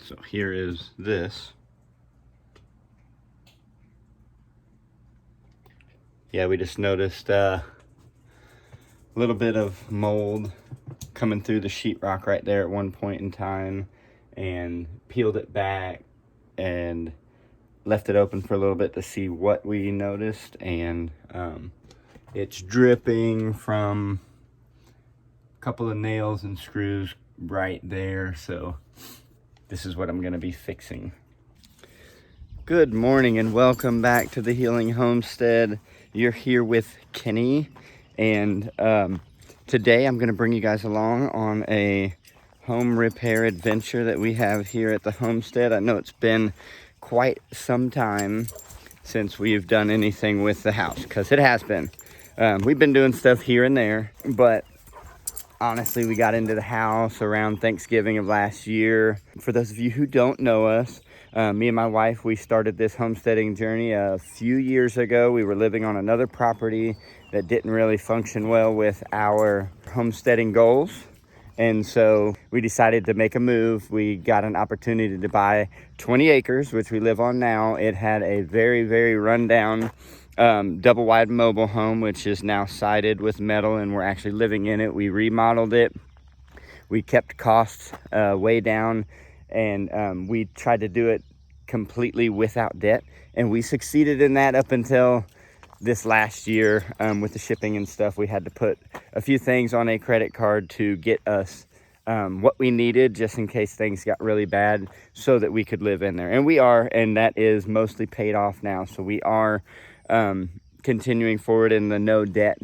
So here is this. Yeah, we just noticed a little bit of mold coming through the sheetrock right there at one point in time, and peeled it back and left it open for a little bit to see what we noticed. And it's dripping from a couple of nails and screws right there. So this is what I'm going to be fixing. Good morning and welcome back to the Healing Homestead. You're here with Kenny, and today I'm going to bring you guys along on a home repair adventure that we have here at the homestead. I know it's been quite some time since we've done anything with the house, because it has been. We've been doing stuff here and there, but honestly, we got into the house around Thanksgiving of last year. For those of you who don't know us, me and my wife, we started this homesteading journey a few years ago. We were living on another property that didn't really function well with our homesteading goals. And so we decided to make a move. We got an opportunity to buy 20 acres, which we live on now. It had a very, very rundown double wide mobile home, which is now sided with metal, and we're actually living in it. We remodeled it. We kept costs way down, and we tried to do it completely without debt, and we succeeded in that up until this last year. With the shipping and stuff, we had to put a few things on a credit card to get us what we needed, just in case things got really bad, so that we could live in there. And we are, and that is mostly paid off now. So we are continuing forward in the no debt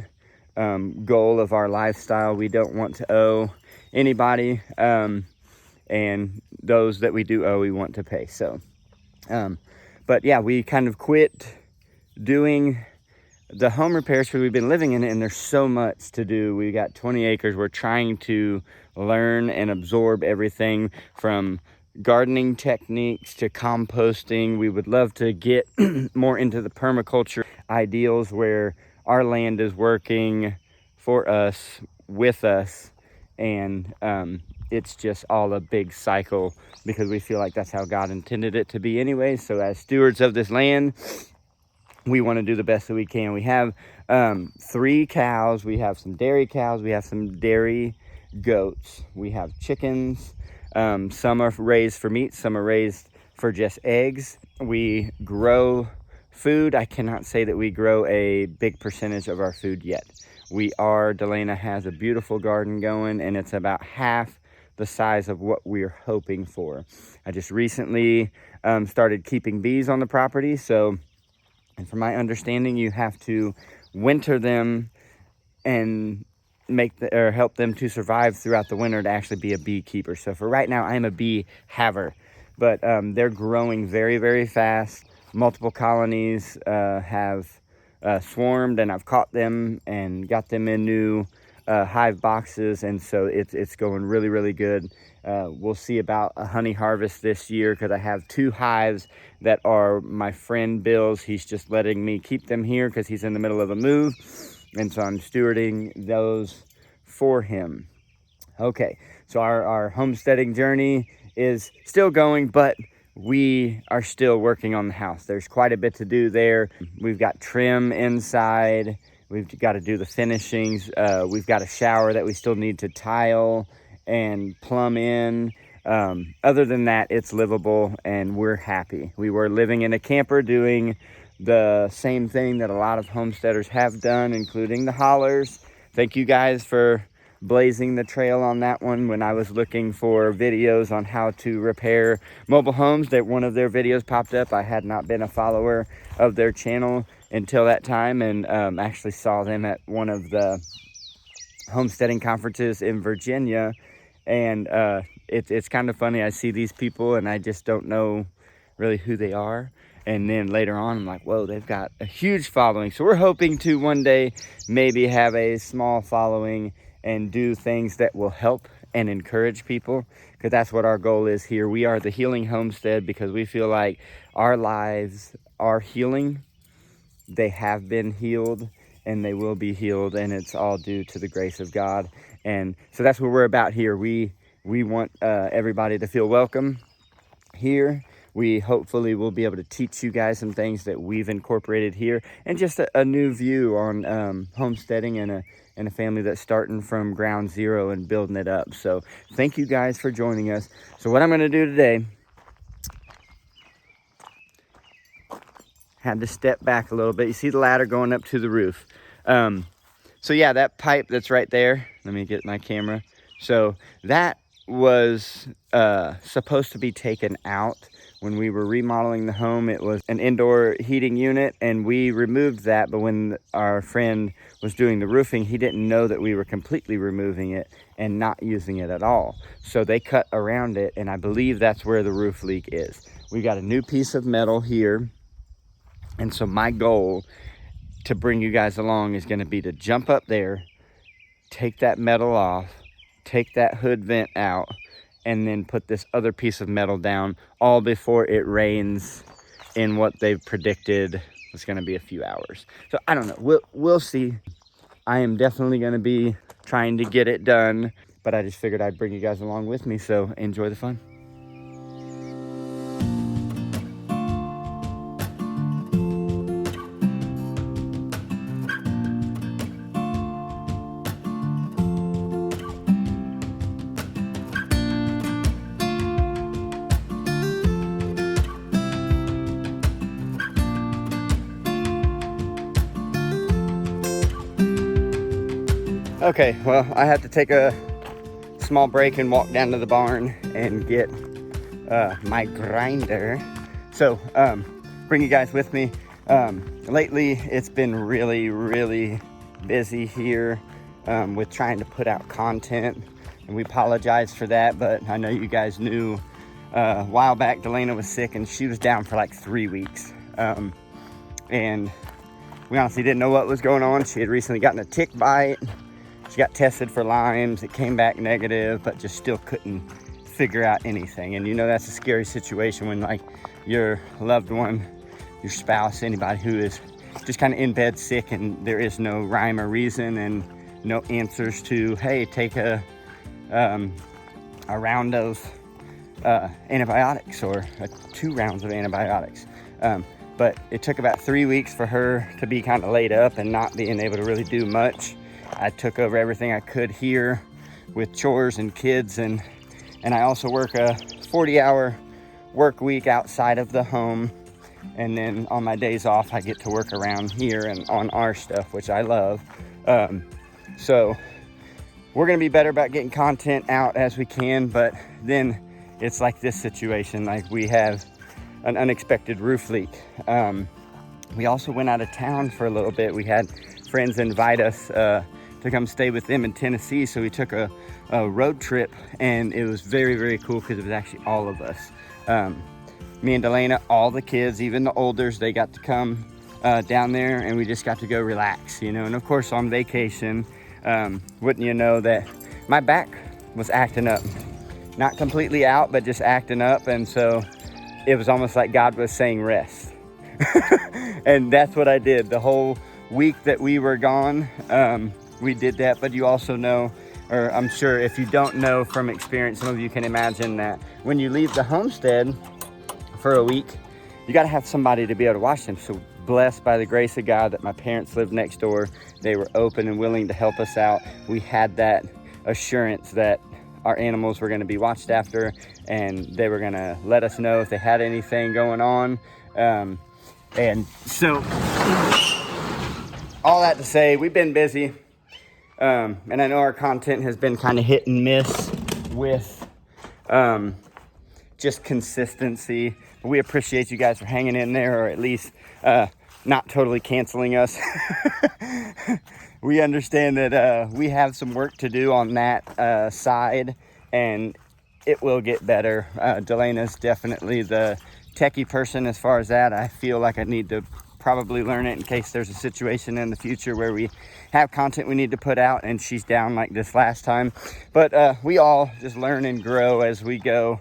goal of our lifestyle. We don't want to owe anybody, and those that we do owe, we want to pay. So but yeah, we kind of quit doing the home repairs because we've been living in it, and there's so much to do. We got 20 acres. We're trying to learn and absorb everything from gardening techniques to composting. We would love to get more into the permaculture ideals, where our land is working for us, with us, and it's just all a big cycle, because we feel like that's how God intended it to be anyway. So as stewards of this land, we want to do the best that we can. We have 3 cows. We have some dairy cows. We have some dairy goats. We have chickens. Some are raised for meat. Some are raised for just eggs. We grow food. I cannot say that we grow a big percentage of our food yet. Delana has a beautiful garden going, and it's about half the size of what we're hoping for. I just recently started keeping bees on the property. And from my understanding, you have to winter them and help them to survive throughout the winter to actually be a beekeeper. So for right now, I am a bee haver, but they're growing very, very fast. Multiple colonies have swarmed, and I've caught them and got them in new hive boxes, and so it's going really, really good. We'll see about a honey harvest this year, because I have 2 hives that are my friend Bill's. He's just letting me keep them here because he's in the middle of a move, and so I'm stewarding those for him. Okay, so our homesteading journey is still going, but we are still working on the house. There's quite a bit to do there. We've got trim inside. We've got to do the finishings. We've got a shower that we still need to tile and plumb in. Other than that, it's livable, and we're happy. We were living in a camper doing the same thing that a lot of homesteaders have done, including the hollers. Thank you guys for blazing the trail on that one. When I was looking for videos on how to repair mobile homes, that one of their videos popped up. I had not been a follower of their channel until that time, and actually saw them at one of the homesteading conferences in Virginia. And it's kind of funny. I see these people and I just don't know really who they are, and then later on I'm like, whoa, they've got a huge following. So we're hoping to one day maybe have a small following and do things that will help and encourage people, because that's what our goal is here. We are the Healing Homestead because we feel like our lives are healing. They have been healed, and they will be healed, and it's all due to the grace of God. And so that's what we're about here. We want everybody to feel welcome. here. We hopefully will be able to teach you guys some things that we've incorporated here, and just a new view on homesteading and a family that's starting from ground zero and building it up. So thank you guys for joining us. So what I'm going to do today, had to step back a little bit. You see the ladder going up to the roof. So yeah, that pipe that's right there, let me get my camera. So that was supposed to be taken out when we were remodeling the home. It was an indoor heating unit, and we removed that, but when our friend was doing the roofing, he didn't know that we were completely removing it and not using it at all. So they cut around it, and I believe that's where the roof leak is. We got a new piece of metal here, and so my goal to bring you guys along is going to be to jump up there, take that metal off, take that hood vent out, and then put this other piece of metal down, all before it rains in what they've predicted was going to be a few hours. So I don't know, we'll see. I am definitely going to be trying to get it done, but I just figured I'd bring you guys along with me, so enjoy the fun. Okay, well, I had to take a small break and walk down to the barn and get my grinder. So, bring you guys with me. Lately, it's been really busy here with trying to put out content, and we apologize for that, but I know you guys knew a while back Delana was sick, and she was down for like 3 weeks. And we honestly didn't know what was going on. She had recently gotten a tick bite. She got tested for Lyme's. It came back negative, but just still couldn't figure out anything. And you know, that's a scary situation when like your loved one, your spouse, anybody who is just kind of in bed sick, and there is no rhyme or reason and no answers to, hey, take a round of antibiotics or 2 rounds of antibiotics. But it took about 3 weeks for her to be kind of laid up and not being able to really do much. I took over everything I could here with chores and kids, and I also work a 40-hour work week outside of the home, and then on my days off I get to work around here and on our stuff, which I love. So we're gonna be better about getting content out as we can, but then it's like this situation, like we have an unexpected roof leak. We also went out of town for a little bit. We had friends invite us to come stay with them in Tennessee, so we took a road trip, and it was very cool because it was actually all of us. Me and Delana, all the kids, even the olders, they got to come down there, and we just got to go relax, you know. And of course, on vacation, wouldn't you know that my back was acting up, not completely out, but just acting up. And so it was almost like God was saying rest. And that's what I did the whole week that we were gone. We did that. But you also know, or I'm sure if you don't know from experience, some of you can imagine that when you leave the homestead for a week, you got to have somebody to be able to watch them. So blessed by the grace of God that my parents lived next door. They were open and willing to help us out. We had that assurance that our animals were going to be watched after, and they were going to let us know if they had anything going on. And so all that to say, we've been busy. And I know our content has been kind of hit and miss with just consistency. But we appreciate you guys for hanging in there, or at least not totally canceling us. We understand that we have some work to do on that side, and it will get better. Delana's definitely the techie person as far as that. I feel like I need to probably learn it in case there's a situation in the future where we have content we need to put out and she's down like this last time. But we all just learn and grow as we go.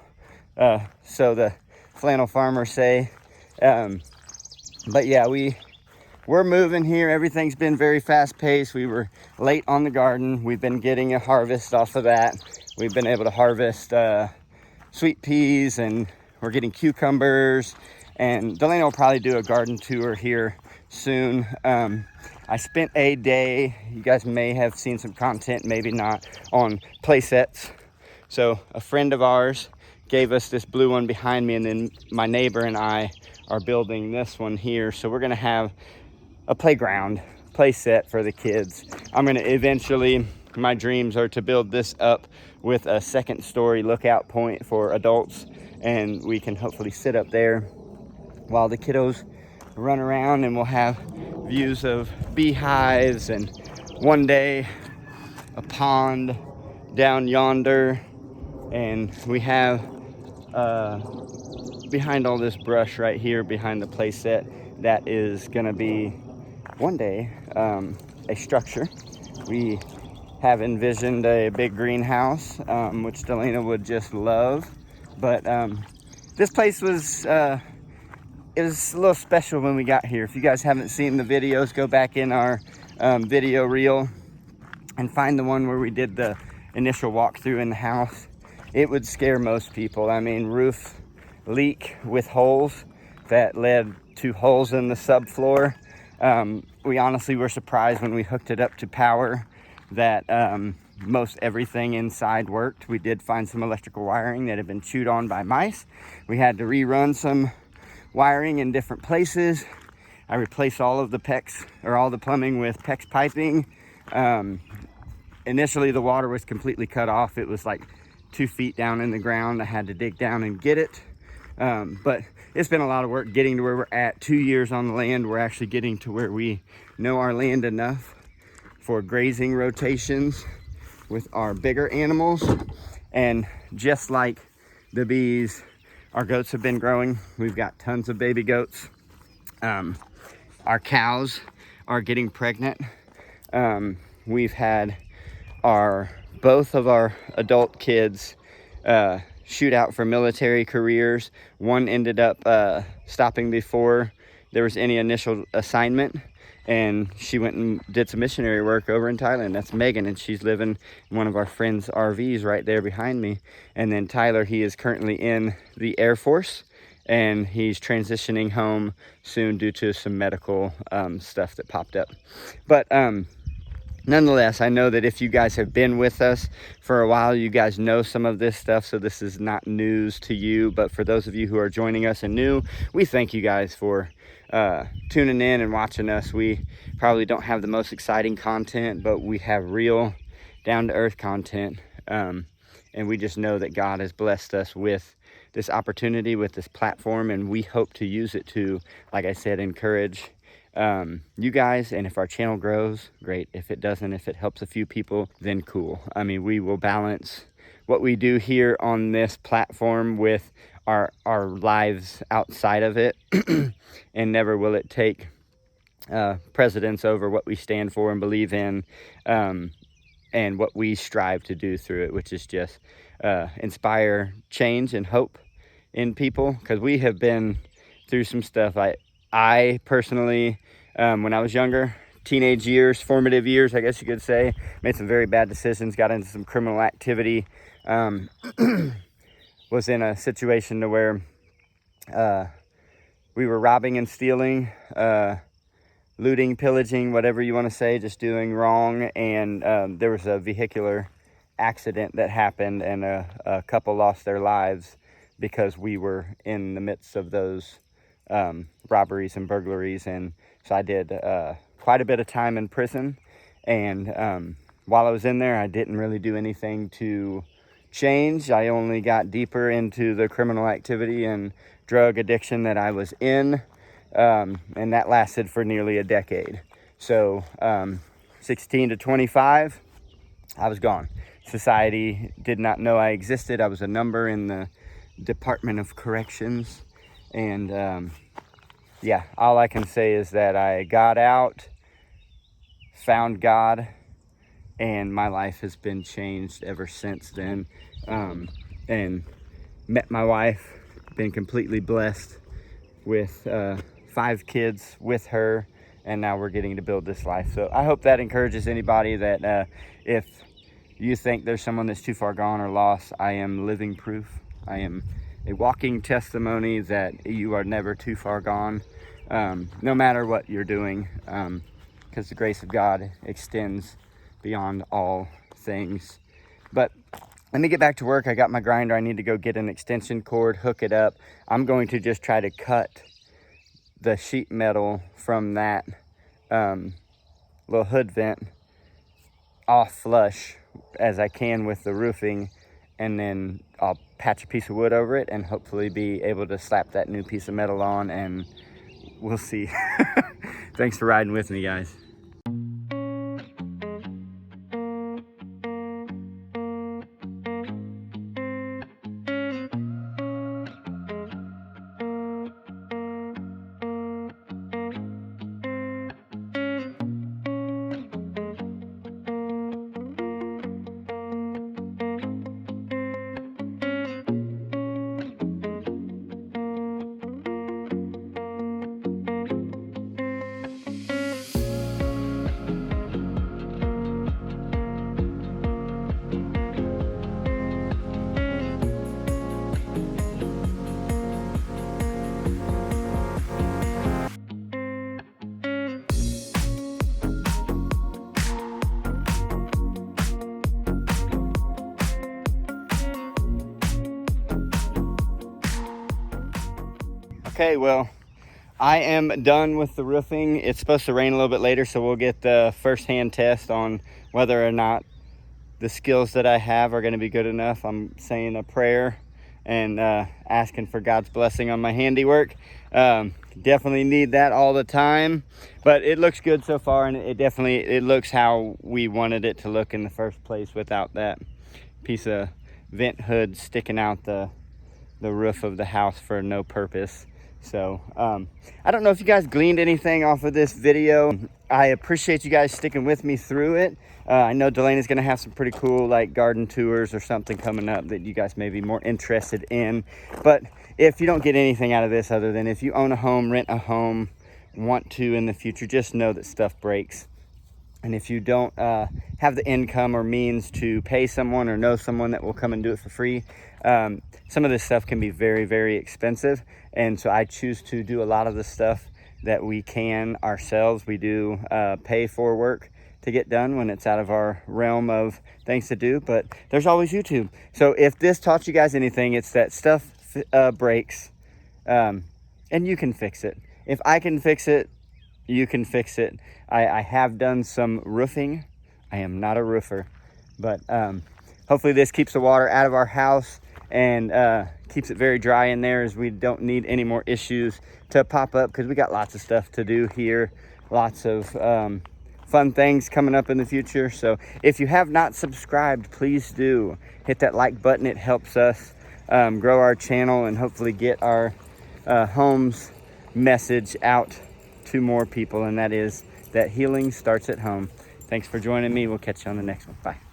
So the flannel farmers say. But yeah, we're moving here. Everything's been very fast paced. We were late on the garden. We've been getting a harvest off of that. We've been able to harvest sweet peas, and we're getting cucumbers, and Delaney will probably do a garden tour here soon. I spent a day, you guys may have seen some content, maybe not, on play sets. So a friend of ours gave us this blue one behind me, and then my neighbor and I are building this one here. So we're gonna have a playground play set for the kids. I'm gonna eventually, my dreams are to build this up with a second story lookout point for adults, and we can hopefully sit up there while the kiddos run around, and we'll have views of beehives, and one day a pond down yonder, and we have behind all this brush right here behind the play set, that is gonna be one day a structure. We have envisioned a big greenhouse, which Delana would just love, but this place was it was a little special when we got here. If you guys haven't seen the videos, go back in our video reel and find the one where we did the initial walkthrough in the house. It would scare most people. I mean, roof leak with holes that led to holes in the subfloor. We honestly were surprised when we hooked it up to power that most everything inside worked. We did find some electrical wiring that had been chewed on by mice. We had to rerun some wiring in different places. I replaced all of the PEX, or all the plumbing, with PEX piping. Initially the water was completely cut off. It was like 2 feet down in the ground. I had to dig down and get it. But it's been a lot of work getting to where we're at. 2 years on the land. We're actually getting to where we know our land enough for grazing rotations with our bigger animals. And just like the bees, our goats have been growing. We've got tons of baby goats. Our cows are getting pregnant. We've had both of our adult kids shoot out for military careers. One ended up stopping before there was any initial assignment, and she went and did some missionary work over in Thailand. That's Megan, and she's living in one of our friends' RVs right there behind me. And then Tyler, he is currently in the Air Force, and he's transitioning home soon due to some medical stuff that popped up. But nonetheless, I know that if you guys have been with us for a while, you guys know some of this stuff, so this is not news to you. But for those of you who are joining us and new, we thank you guys for tuning in and watching us. We probably don't have the most exciting content, but we have real down-to-earth content, and we just know that God has blessed us with this opportunity, with this platform, and we hope to use it to, like I said, encourage you guys. And if our channel grows, great. If it doesn't, if it helps a few people, then cool. I mean, we will balance what we do here on this platform with our lives outside of it, and never will it take precedence over what we stand for and believe in, and what we strive to do through it, which is just inspire change and hope in people, because we have been through some stuff. I personally, when I was younger, teenage years, formative years, I guess you could say, made some very bad decisions, got into some criminal activity, was in a situation to where we were robbing and stealing, looting, pillaging, whatever you want to say, just doing wrong. And there was a vehicular accident that happened, and a couple lost their lives because we were in the midst of those robberies and burglaries. And so I did quite a bit of time in prison, and while I was in there, I didn't really do anything to change. I only got deeper into the criminal activity and drug addiction that I was in, and that lasted for nearly a decade. So 16 to 25, I was gone. Society did not know I existed. I was a number in the Department of Corrections. And yeah, all I can say is that I got out, found God, and my life has been changed ever since then. And met my wife, been completely blessed with 5 kids with her, and now we're getting to build this life. So I hope that encourages anybody that if you think there's someone that's too far gone or lost, I am living proof. I am a walking testimony that you are never too far gone, no matter what you're doing, because the grace of God extends beyond all things. But let me get back to work. I got my grinder. I need to go get an extension cord, hook it up. I'm going to just try to cut the sheet metal from that little hood vent off flush as I can with the roofing, and then I'll patch a piece of wood over it and hopefully be able to slap that new piece of metal on, and we'll see. Thanks for riding with me, guys. Okay, well, I am done with the roofing. It's supposed to rain a little bit later, so we'll get the first-hand test on whether or not the skills that I have are going to be good enough. I'm saying a prayer and asking for God's blessing on my handiwork. Definitely need that all the time, but it looks good so far, and it looks how we wanted it to look in the first place, without that piece of vent hood sticking out the roof of the house for no purpose. So I don't know if you guys gleaned anything off of this video. I appreciate you guys sticking with me through it. I know Delaney's gonna have some pretty cool like garden tours or something coming up that you guys may be more interested in. But if you don't get anything out of this, other than if you own a home, rent a home, want to in the future, just know that stuff breaks. And if you don't have the income or means to pay someone or know someone that will come and do it for free, some of this stuff can be very, very expensive. And so I choose to do a lot of the stuff that we can ourselves. We do pay for work to get done when it's out of our realm of things to do, but there's always YouTube. So if this taught you guys anything, it's that stuff breaks, and you can fix it. If I can fix it, you can fix it. I have done some roofing. I am not a roofer, but hopefully this keeps the water out of our house and keeps it very dry in there, as we don't need any more issues to pop up, because we got lots of stuff to do here, lots of fun things coming up in the future. So if you have not subscribed, please do hit that like button. It helps us grow our channel and hopefully get our homes message out to more people, and that is that healing starts at home. Thanks for joining me. We'll catch you on the next one. Bye.